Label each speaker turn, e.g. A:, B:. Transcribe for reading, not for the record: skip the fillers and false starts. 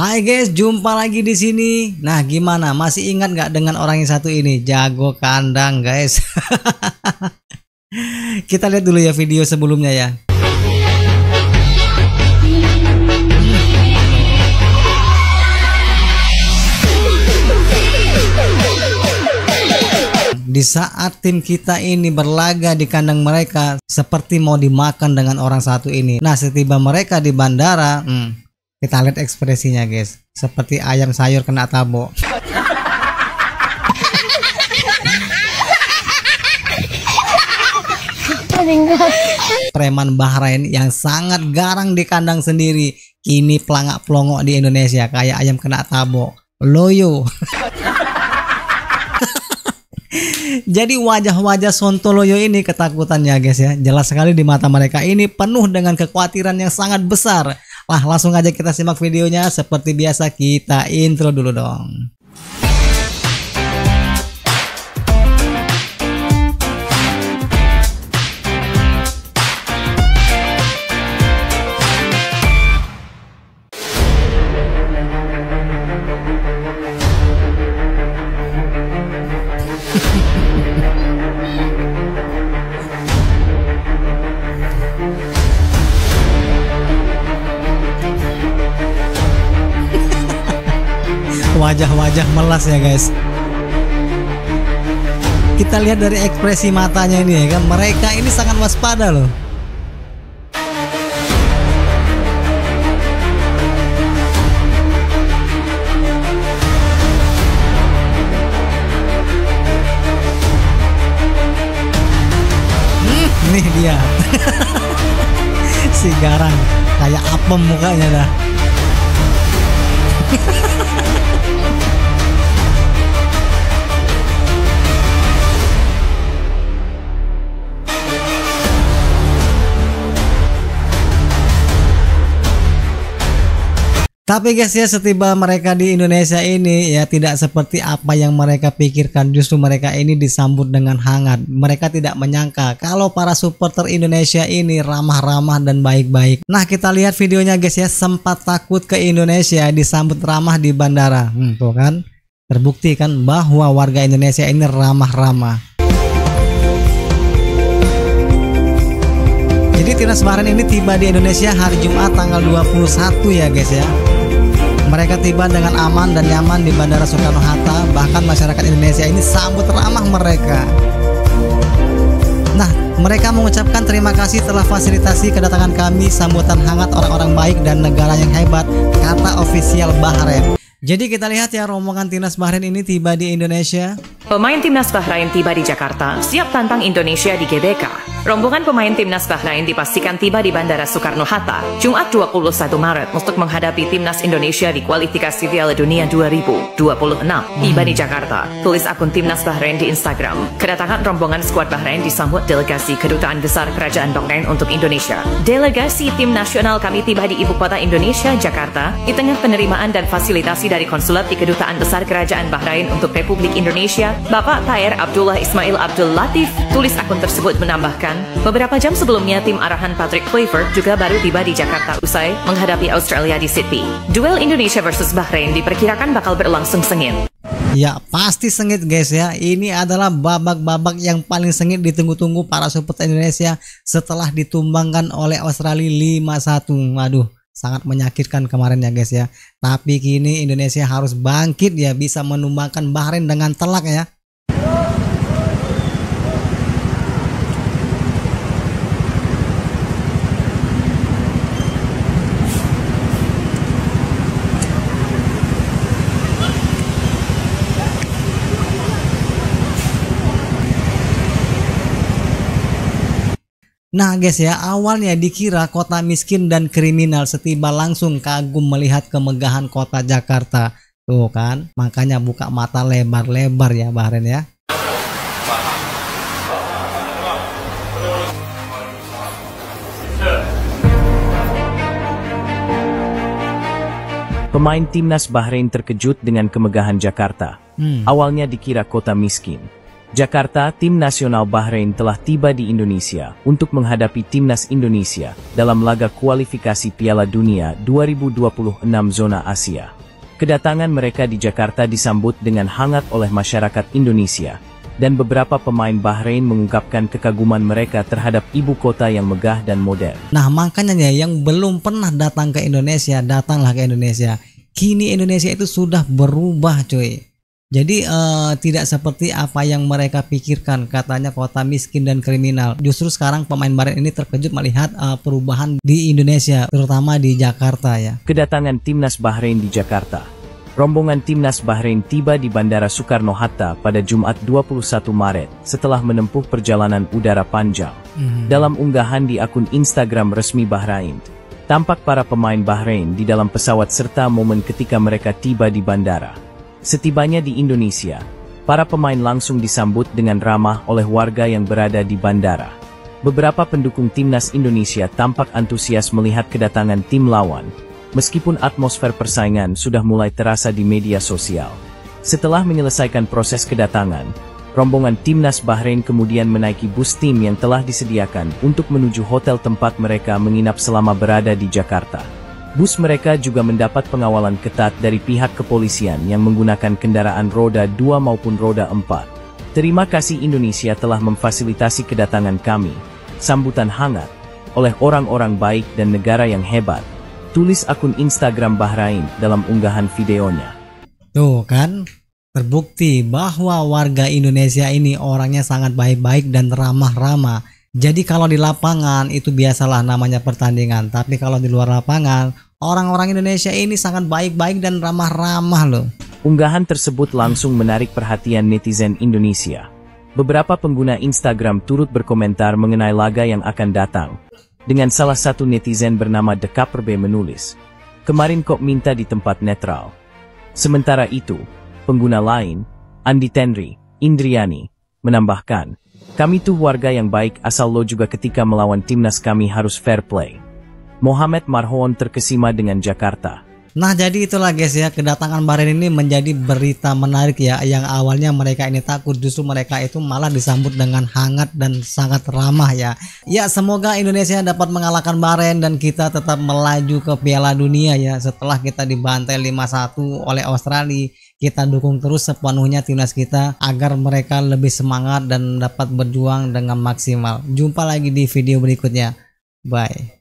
A: Hai guys, jumpa lagi di sini. Nah, gimana? Masih ingat nggak dengan orang yang satu ini? Jago kandang, guys. Kita lihat dulu ya video sebelumnya ya. Di saat tim kita ini berlaga di kandang mereka, seperti mau dimakan dengan orang satu ini. Nah, setiba mereka di bandara, kita lihat ekspresinya guys, seperti ayam sayur kena tabok. Preman Bahrain yang sangat garang di kandang sendiri, kini pelangak pelongok di Indonesia kayak ayam kena tabok. Loyo. Jadi wajah-wajah Sontoloyo ini ketakutannya guys ya, jelas sekali di mata mereka ini penuh dengan kekhawatiran yang sangat besar. Lah, langsung aja kita simak videonya. Seperti biasa kita intro dulu dong. Wajah-wajah melas ya guys. Kita lihat dari ekspresi matanya ini ya kan, mereka ini sangat waspada loh. Nih dia. Si garang kayak apem mukanya dah. Tapi guys ya, setiba mereka di Indonesia ini ya tidak seperti apa yang mereka pikirkan. Justru mereka ini disambut dengan hangat. Mereka tidak menyangka kalau para supporter Indonesia ini ramah-ramah dan baik-baik. Nah, kita lihat videonya guys ya, sempat takut ke Indonesia disambut ramah di bandara. Tuh kan, terbukti kan bahwa warga Indonesia ini ramah-ramah. Jadi timnas Bahrain ini tiba di Indonesia hari Jumat tanggal 21 ya guys ya. Mereka tiba dengan aman dan nyaman di Bandara Soekarno-Hatta. Bahkan masyarakat Indonesia ini sambut ramah mereka. Nah, mereka mengucapkan terima kasih telah fasilitasi kedatangan kami, sambutan hangat orang-orang baik dan negara yang hebat, kata ofisial Bahrain. Jadi kita lihat ya, rombongan timnas Bahrain ini tiba di Indonesia.
B: Pemain timnas Bahrain tiba di Jakarta, siap tantang Indonesia di GBK. Rombongan pemain timnas Bahrain dipastikan tiba di Bandara Soekarno-Hatta Jumat 21 Maret untuk menghadapi timnas Indonesia di kualifikasi Piala Dunia 2026. Tiba di Jakarta, tulis akun timnas Bahrain di Instagram. Kedatangan rombongan skuad Bahrain disambut delegasi Kedutaan Besar Kerajaan Bahrain untuk Indonesia. Delegasi tim nasional kami tiba di ibu kota Indonesia, Jakarta, di tengah penerimaan dan fasilitasi dari konsulat di Kedutaan Besar Kerajaan Bahrain untuk Republik Indonesia, Bapak Thayer Abdullah Ismail Abdul Latif. Tulis akun tersebut menambahkan, beberapa jam sebelumnya tim arahan Patrick Kluivert juga baru tiba di Jakarta usai menghadapi Australia di Sydney. Duel Indonesia versus Bahrain diperkirakan bakal berlangsung sengit.
A: Ya pasti sengit guys ya. Ini adalah babak-babak yang paling sengit ditunggu-tunggu para supporter Indonesia setelah ditumbangkan oleh Australia 5-1. Waduh, sangat menyakitkan kemarin ya guys ya. Tapi kini Indonesia harus bangkit ya, bisa menumbangkan Bahrain dengan telak ya. Nah guys ya, awalnya dikira kota miskin dan kriminal, setiba langsung kagum melihat kemegahan kota Jakarta. Tuh kan, makanya buka mata lebar-lebar ya Bahrain ya.
C: Pemain timnas Bahrain terkejut dengan kemegahan Jakarta. Awalnya dikira kota miskin, Jakarta, tim nasional Bahrain telah tiba di Indonesia untuk menghadapi timnas Indonesia dalam laga kualifikasi Piala Dunia 2026 zona Asia. Kedatangan mereka di Jakarta disambut dengan hangat oleh masyarakat Indonesia, dan beberapa pemain Bahrain mengungkapkan kekaguman mereka terhadap ibu kota yang megah dan modern.
A: Nah makanya ya, yang belum pernah datang ke Indonesia, datanglah ke Indonesia. Kini Indonesia itu sudah berubah cuy. Jadi tidak seperti apa yang mereka pikirkan, katanya kota miskin dan kriminal. Justru sekarang pemain Bahrain ini terkejut melihat perubahan di Indonesia, terutama di Jakarta ya.
C: Kedatangan timnas Bahrain di Jakarta. Rombongan timnas Bahrain tiba di Bandara Soekarno-Hatta pada Jumat 21 Maret setelah menempuh perjalanan udara panjang. Dalam unggahan di akun Instagram resmi Bahrain, tampak para pemain Bahrain di dalam pesawat serta momen ketika mereka tiba di bandara. Setibanya di Indonesia, para pemain langsung disambut dengan ramah oleh warga yang berada di bandara. Beberapa pendukung timnas Indonesia tampak antusias melihat kedatangan tim lawan, meskipun atmosfer persaingan sudah mulai terasa di media sosial. Setelah menyelesaikan proses kedatangan, rombongan timnas Bahrain kemudian menaiki bus tim yang telah disediakan untuk menuju hotel tempat mereka menginap selama berada di Jakarta. Bus mereka juga mendapat pengawalan ketat dari pihak kepolisian yang menggunakan kendaraan roda 2 maupun roda 4. Terima kasih Indonesia telah memfasilitasi kedatangan kami. Sambutan hangat oleh orang-orang baik dan negara yang hebat, tulis akun Instagram Bahrain dalam unggahan videonya.
A: Tuh kan, terbukti bahwa warga Indonesia ini orangnya sangat baik-baik dan ramah-ramah. Jadi kalau di lapangan itu biasalah namanya pertandingan, tapi kalau di luar lapangan orang-orang Indonesia ini sangat baik-baik dan ramah-ramah loh.
C: Unggahan tersebut langsung menarik perhatian netizen Indonesia. Beberapa pengguna Instagram turut berkomentar mengenai laga yang akan datang. Dengan salah satu netizen bernama Dekaperbe menulis, "Kemarin kok minta di tempat netral." Sementara itu, pengguna lain, Andi Tenri, Indriani, menambahkan, "Kami tuh warga yang baik asal lo juga ketika melawan timnas kami harus fair play." Mohamed Marhon terkesima dengan Jakarta.
A: Nah jadi itulah guys ya, kedatangan Bahrain ini menjadi berita menarik ya. Yang awalnya mereka ini takut, justru mereka itu malah disambut dengan hangat dan sangat ramah ya. Ya semoga Indonesia dapat mengalahkan Bahrain dan kita tetap melaju ke Piala Dunia ya. Setelah kita dibantai 5-1 oleh Australia, kita dukung terus sepenuhnya timnas kita agar mereka lebih semangat dan dapat berjuang dengan maksimal. Jumpa lagi di video berikutnya. Bye.